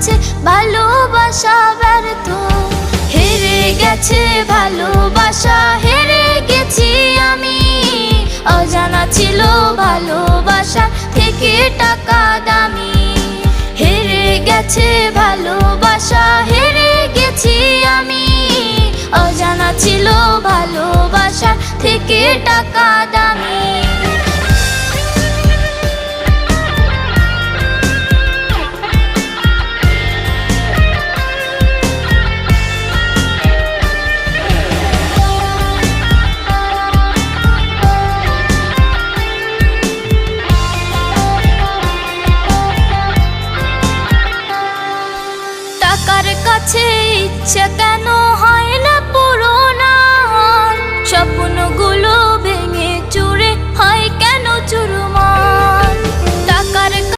গেছে ভালোবাসা ব্যর্থ, হেরে গেছে ভালোবাসা, হেরে গেছি আমি। অজানা ছিল ভালোবাসা থেকে টাকা দামি, হেরে গেছে ভালোবাসা, হেরে গেছি আমি। অজানা ছিল ভালোবাসা থেকে টাকা দামি।